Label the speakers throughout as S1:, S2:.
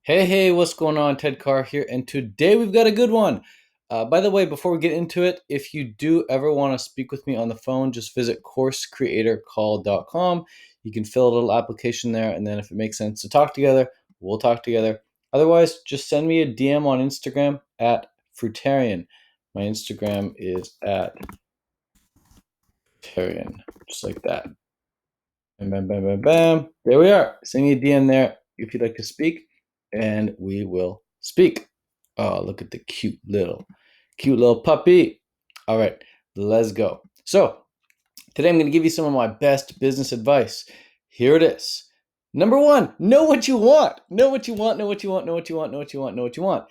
S1: Hey, what's going on? Ted Carr here, and today we've got a good one. By the way, before we get into it, if you do ever want to speak with me on the phone, just visit coursecreatorcall.com. You can fill out a little application there, and then if it makes sense to talk together, we'll talk together. Otherwise, just send me a DM on Instagram at Fruitarian. My Instagram is at Fruitarian, just like that. Bam, bam, bam, bam, bam. There we are. Send me a DM there if you'd like to speak, and we will speak. Oh, look at the cute little puppy. All right, let's go. So today I'm going to give you some of my best business advice. Here it is. Number one, know what you want. Know what you want. Know what you want. Know what you want. Know what you want. Know what you want.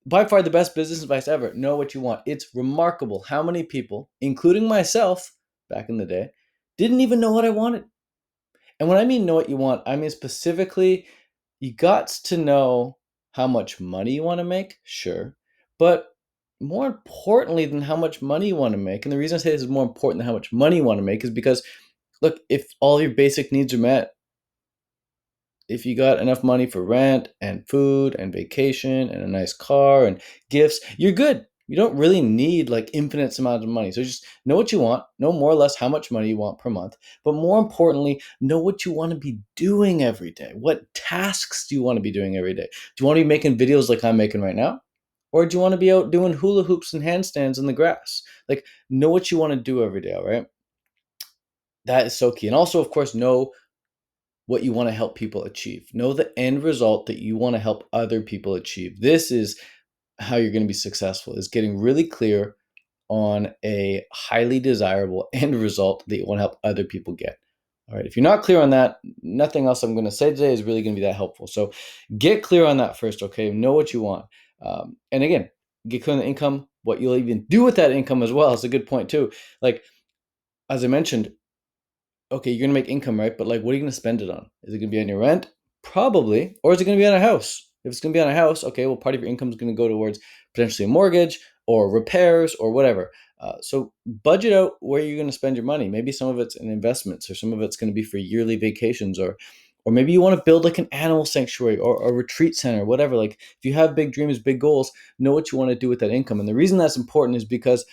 S1: By far the best business advice ever. Know what you want. It's remarkable how many people, including myself back in the day, didn't even know what I wanted. And when I mean know what you want, I mean specifically, you got to know how much money you want to make, sure. But more importantly than how much money you want to make, and the reason I say this is more important than how much money you want to make is because, look, if all your basic needs are met, if you got enough money for rent and food and vacation and a nice car and gifts, you're good. You don't really need like infinite amounts of money. So just know what you want, know more or less how much money you want per month, but more importantly, know what you want to be doing every day. What tasks do you want to be doing every day? Do you want to be making videos like I'm making right now? Or do you want to be out doing hula hoops and handstands in the grass? Like, know what you want to do every day, all right? That is so key. And also, of course, know what you want to help people achieve. Know the end result that you want to help other people achieve. This is how you're going to be successful, is getting really clear on a highly desirable end result that you want to help other people get. All right. If you're not clear on that, nothing else I'm going to say today is really going to be that helpful. So get clear on that first. Okay. Know what you want. And again, get clear on the income, what you'll even do with that income as well. It's a good point too. Like, as I mentioned, okay, you're gonna make income, right? But like, what are you gonna spend it on? Is it gonna be on your rent? Probably. Or is it gonna be on a house? If it's gonna be on a house, okay, well, part of your income is gonna go towards potentially a mortgage or repairs or whatever. So budget out where you're gonna spend your money. Maybe some of it's in investments, or some of it's gonna be for yearly vacations, or maybe you want to build like an animal sanctuary or a retreat center, whatever. Like, if you have big dreams, big goals, know what you want to do with that income. And the reason that's important is because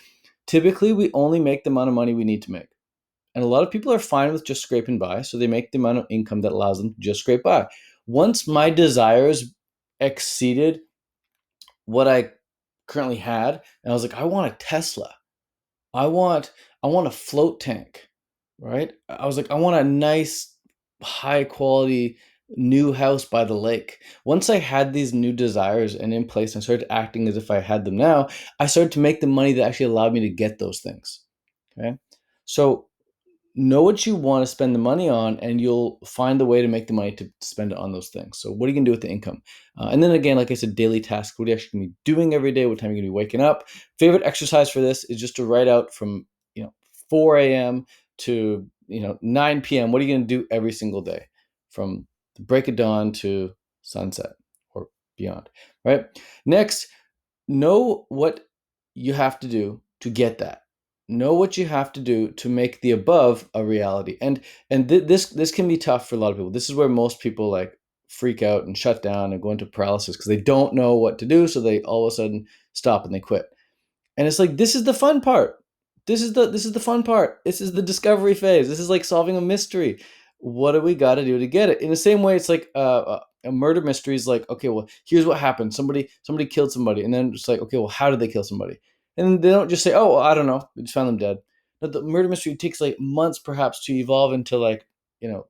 S1: typically we only make the amount of money we need to make. And a lot of people are fine with just scraping by, so they make the amount of income that allows them to just scrape by. Once my desires exceeded what I currently had, and I was like, I want a Tesla. I want a float tank, right? I was like, I want a nice, high quality new house by the lake. Once I had these new desires and in place and started acting as if I had them now, I started to make the money that actually allowed me to get those things. Okay. So know what you want to spend the money on, and you'll find the way to make the money to spend it on those things. So what are you going to do with the income? And then again, like I said, daily tasks. What are you actually going to be doing every day? What time are you going to be waking up? Favorite exercise for this is just to write out from 4 a.m. to 9 p.m. What are you going to do every single day from the break of dawn to sunset or beyond, right? Next, know what you have to do to get that. Know what you have to do to make the above a reality. And this can be tough for a lot of people. This is where most people like freak out and shut down and go into paralysis because they don't know what to do, so they all of a sudden stop and they quit. And it's like, this is the fun part. This is the fun part. This is the discovery phase. This is like solving a mystery. What do we got to do to get it? In the same way, it's like a murder mystery is like, okay, well, here's what happened. Somebody killed somebody, and then it's like, okay, well, how did they kill somebody? And they don't just say, oh, well, I don't know, we just found them dead. No, the murder mystery takes like months, perhaps, to evolve into like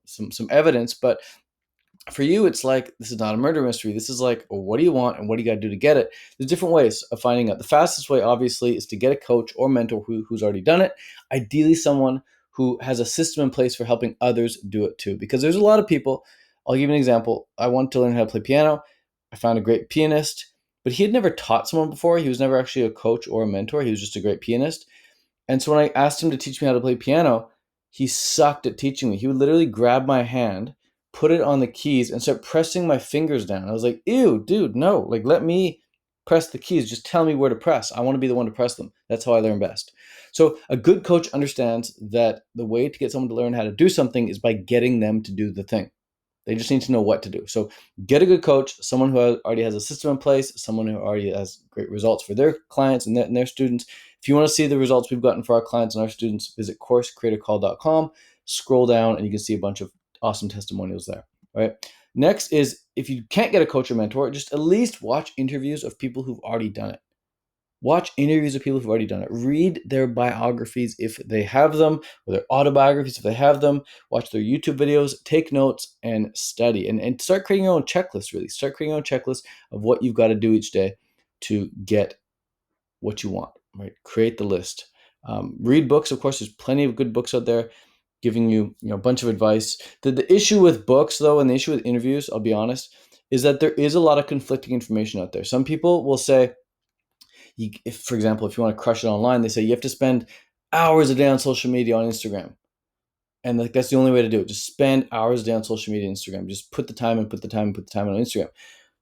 S1: some evidence, but for you, it's like, this is not a murder mystery. This is like, well, what do you want and what do you got to do to get it? There's different ways of finding out. The fastest way, obviously, is to get a coach or mentor who's already done it. Ideally, someone who has a system in place for helping others do it too. Because there's a lot of people. I'll give you an example. I wanted to learn how to play piano. I found a great pianist, but he had never taught someone before. He was never actually a coach or a mentor. He was just a great pianist. And so when I asked him to teach me how to play piano, he sucked at teaching me. He would literally grab my hand, put it on the keys, and start pressing my fingers down. I was like, ew, dude, no. Like, let me press the keys. Just tell me where to press. I want to be the one to press them. That's how I learn best. So a good coach understands that the way to get someone to learn how to do something is by getting them to do the thing. They just need to know what to do. So get a good coach, someone who already has a system in place, someone who already has great results for their clients and their students. If you want to see the results we've gotten for our clients and our students, visit coursecreatorcall.com, scroll down, and you can see a bunch of awesome testimonials there, right? Next is, if you can't get a coach or mentor, just at least watch interviews of people who've already done it. Watch interviews of people who've already done it. Read their biographies if they have them, or their autobiographies if they have them. Watch their YouTube videos, take notes, and study. And start creating your own checklist, really. Start creating your own checklist of what you've got to do each day to get what you want, right? Create the list. Read books. Of course, there's plenty of good books out there giving you, a bunch of advice. The issue with books, though, and the issue with interviews, I'll be honest, is that there is a lot of conflicting information out there. Some people will say, for example, if you want to crush it online, they say you have to spend hours a day on social media, on Instagram. And that's the only way to do it. Just spend hours a day on social media, Instagram. Just put the time on Instagram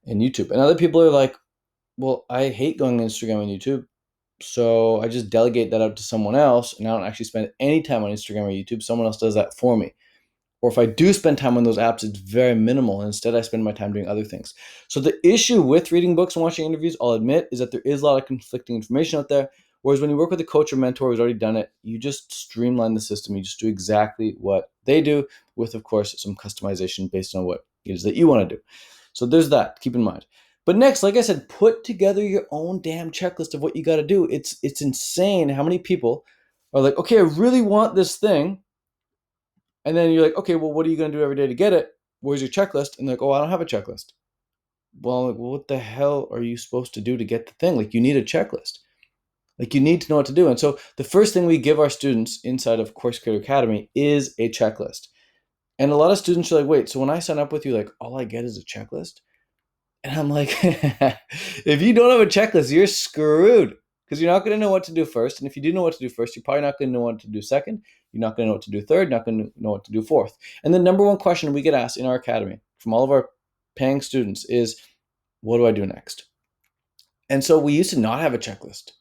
S1: and YouTube. And other people are like, well, I hate going on Instagram and YouTube, so I just delegate that out to someone else, and I don't actually spend any time on Instagram or YouTube. Someone else does that for me. Or if I do spend time on those apps, it's very minimal. Instead, I spend my time doing other things. So the issue with reading books and watching interviews, I'll admit, is that there is a lot of conflicting information out there. Whereas when you work with a coach or mentor who's already done it, you just streamline the system. You just do exactly what they do with, of course, some customization based on what it is that you want to do. So there's that. Keep in mind. But next, like I said, put together your own damn checklist of what you got to do. It's insane how many people are like, okay, I really want this thing. And then you're like, okay, well, what are you going to do every day to get it? Where's your checklist? And they're like, oh, I don't have a checklist. Well, what the hell are you supposed to do to get the thing? Like, you need a checklist. Like, you need to know what to do. And so the first thing we give our students inside of Course Creator Academy is a checklist. And a lot of students are like, wait, so when I sign up with you, like, all I get is a checklist? And I'm like, if you don't have a checklist, you're screwed, because you're not going to know what to do first. And if you do know what to do first, you're probably not going to know what to do second. You're not going to know what to do third, not going to know what to do fourth. And the number one question we get asked in our academy from all of our paying students is, what do I do next? And so we used to not have a checklist.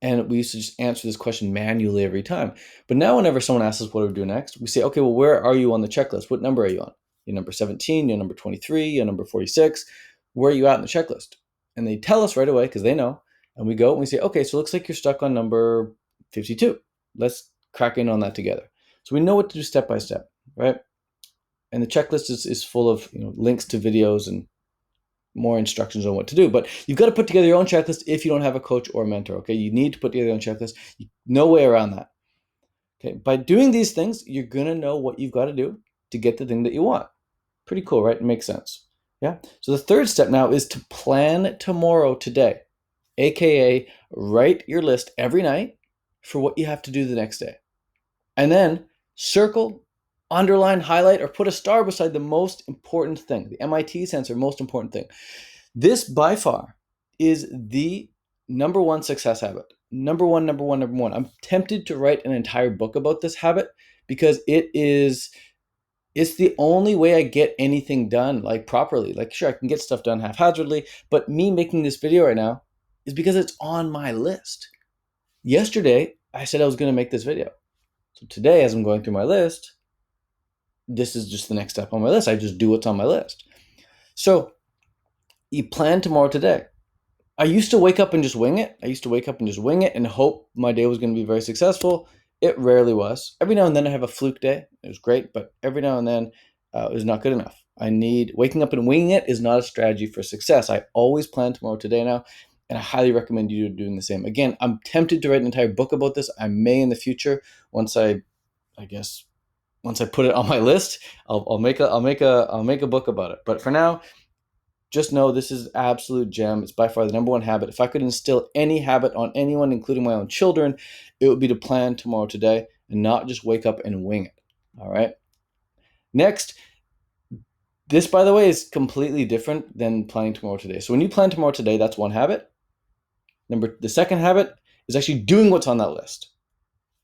S1: And we used to just answer this question manually every time. But now whenever someone asks us what do we do next, we say, okay, well, where are you on the checklist? What number are you on? You're number 17, you're number 23, you're number 46. Where are you at in the checklist? And they tell us right away, because they know. And we go and we say, okay, so it looks like you're stuck on number 52. Let's crack in on that together. So we know what to do step by step, right? And the checklist is full of links to videos and more instructions on what to do. But you've got to put together your own checklist if you don't have a coach or a mentor, okay? You need to put together your own checklist. No way around that. Okay, by doing these things, you're going to know what you've got to do to get the thing that you want. Pretty cool, right? It makes sense. Yeah. So the third step now is to plan tomorrow today, aka write your list every night for what you have to do the next day. And then circle, underline, highlight, or put a star beside the most important thing, the MIT sensor, most important thing. This by far is the number one success habit. Number one. I'm tempted to write an entire book about this habit because it's the only way I get anything done like properly. Like, sure, I can get stuff done haphazardly, but me making this video right now is because it's on my list. Yesterday, I said I was going to make this video. So today, as I'm going through my list, this is just the next step on my list. I just do what's on my list. So you plan tomorrow today. I used to wake up and just wing it. And hope my day was going to be very successful. It rarely was. Every now and then I have a fluke day. It was great, but every now and then it was not good enough. Waking up and winging it is not a strategy for success. I always plan tomorrow today now, and I highly recommend you doing the same. Again, I'm tempted to write an entire book about this. I may in the future, once I put it on my list, I'll make a book about it. But for now, just know this is absolute gem. It's by far the number one habit. If I could instill any habit on anyone, including my own children, it would be to plan tomorrow today and not just wake up and wing it. All right. Next, this, by the way, is completely different than planning tomorrow today. So when you plan tomorrow today, that's one habit. The second habit is actually doing what's on that list.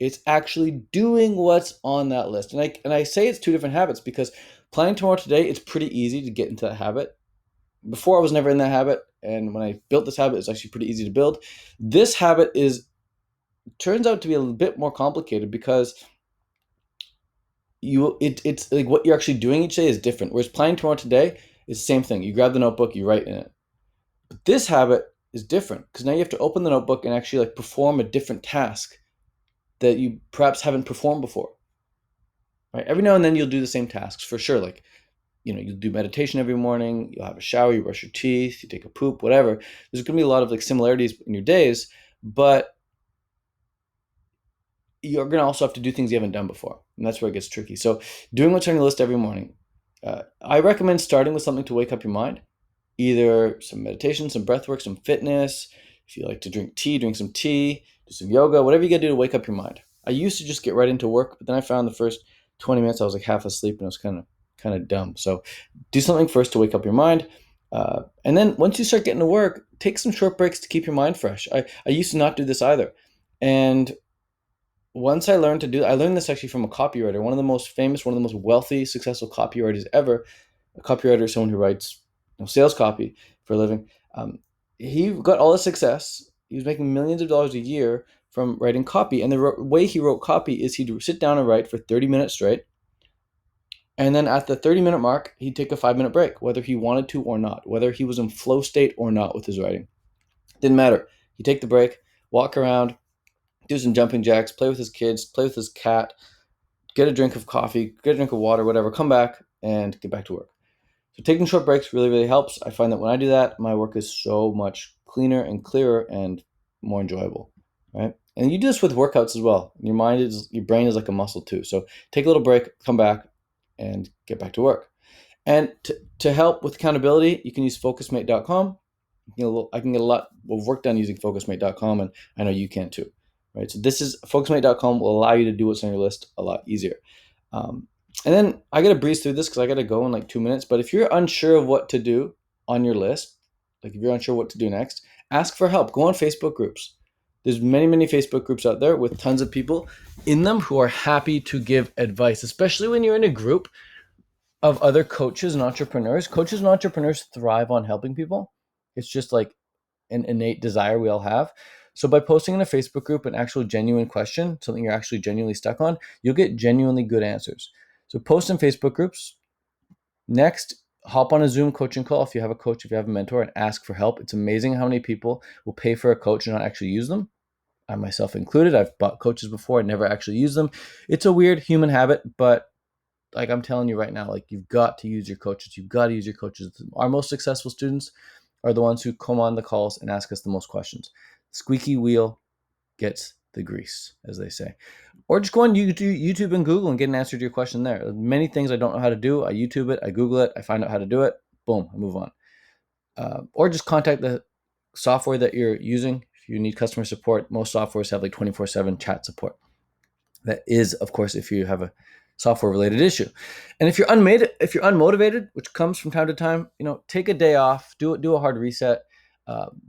S1: It's actually doing what's on that list. And I say it's two different habits because planning tomorrow today, it's pretty easy to get into that habit. Before, I was never in that habit, and when I built this habit, it's actually pretty easy to build. This habit turns out to be a little bit more complicated because it's like what you're actually doing each day is different. Whereas planning tomorrow today is the same thing. You grab the notebook, you write in it. But this habit is different because now you have to open the notebook and actually like perform a different task that you perhaps haven't performed before. Right? Every now and then you'll do the same tasks for sure. Like, you'll do meditation every morning, you'll have a shower, you brush your teeth, you take a poop, whatever. There's going to be a lot of like similarities in your days, but you're going to also have to do things you haven't done before. And that's where it gets tricky. So doing what's on your list every morning. I recommend starting with something to wake up your mind, either some meditation, some breath work, some fitness. If you like to drink tea, drink some tea, do some yoga, whatever you got to do to wake up your mind. I used to just get right into work, but then I found the first 20 minutes I was like half asleep and it was kind of dumb. So do something first to wake up your mind. And then once you start getting to work, take some short breaks to keep your mind fresh. I used to not do this either. And once I learned this actually from a copywriter, one of the most famous, one of the most wealthy, successful copywriters ever. A copywriter is someone who writes sales copy for a living. He got all the success. He was making millions of dollars a year from writing copy. And the way he wrote copy is he'd sit down and write for 30 minutes straight. And then at the 30-minute mark, he'd take a 5-minute break, whether he wanted to or not, whether he was in flow state or not with his writing. Didn't matter. He'd take the break, walk around, do some jumping jacks, play with his kids, play with his cat, get a drink of coffee, get a drink of water, whatever, come back and get back to work. So taking short breaks really, really helps. I find that when I do that, my work is so much cleaner and clearer and more enjoyable, right? And you do this with workouts as well. Your brain is like a muscle too. So take a little break, come back, and get back to work. And to help with accountability, you can use Focusmate.com. I can get a lot of work done using Focusmate.com, and I know you can too, right? So Focusmate.com will allow you to do what's on your list a lot easier. And then I got to breeze through this because I got to go in like 2 minutes. But if you're unsure of what to do on your list, like if you're unsure what to do next, ask for help. Go on Facebook groups. There's many, many Facebook groups out there with tons of people in them who are happy to give advice, especially when you're in a group of other coaches and entrepreneurs. Coaches and entrepreneurs thrive on helping people. It's just like an innate desire we all have. So by posting in a Facebook group an actual genuine question, something you're actually genuinely stuck on, you'll get genuinely good answers. So post in Facebook groups. Next, hop on a Zoom coaching call if you have a coach, if you have a mentor, and ask for help. It's amazing how many people will pay for a coach and not actually use them. I myself included. I've bought coaches before. I never actually use them. It's a weird human habit, but like I'm telling you right now, like you've got to use your coaches. You've got to use your coaches. Our most successful students are the ones who come on the calls and ask us the most questions. Squeaky wheel gets the grease, as they say. Or just go on YouTube and Google and get an answer to your question there. There's many things I don't know how to do. I YouTube it, I Google it, I find out how to do it. Boom, I move on. Or just contact the software that you're using. If you need customer support, most softwares have like 24/7 chat support. That is, of course, if you have a software-related issue. And if you're unmotivated, which comes from time to time, take a day off, do a hard reset,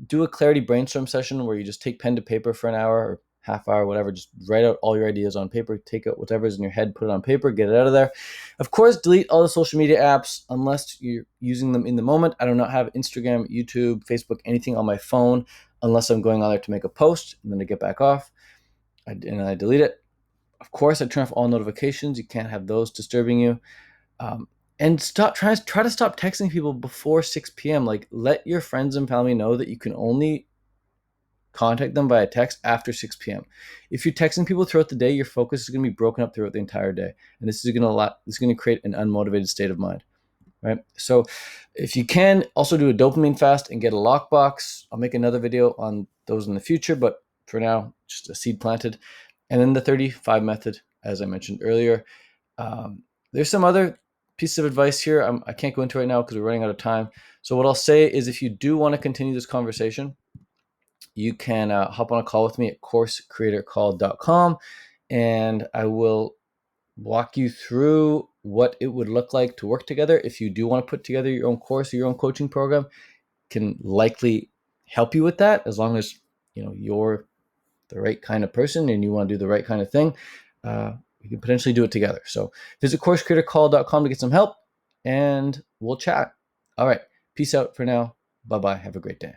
S1: do a clarity brainstorm session where you just take pen to paper for an hour or half hour, whatever. Just write out all your ideas on paper, take out whatever's in your head, put it on paper, get it out of there. Of course, delete all the social media apps unless you're using them in the moment. I do not have Instagram, YouTube, Facebook, anything on my phone unless I'm going on there to make a post and then to get back off. And I delete it. Of course, I turn off all notifications. You can't have those disturbing you. And try to stop texting people before 6 p.m. Like, let your friends and family know that you can only contact them via text after 6 p.m. If you're texting people throughout the day, your focus is going to be broken up throughout the entire day, and this is going to create an unmotivated state of mind, right? So, if you can, also do a dopamine fast and get a lockbox. I'll make another video on those in the future, but for now, just a seed planted. And then the 35 method, as I mentioned earlier. There's some other pieces of advice here I can't go into right now because we're running out of time. So what I'll say is if you do want to continue this conversation, you can hop on a call with me at coursecreatorcall.com, and I will walk you through what it would look like to work together. If you do want to put together your own course or your own coaching program, can likely help you with that as long as you're the right kind of person and you want to do the right kind of thing. We can potentially do it together. So visit coursecreatorcall.com to get some help, and we'll chat. All right. Peace out for now. Bye-bye. Have a great day.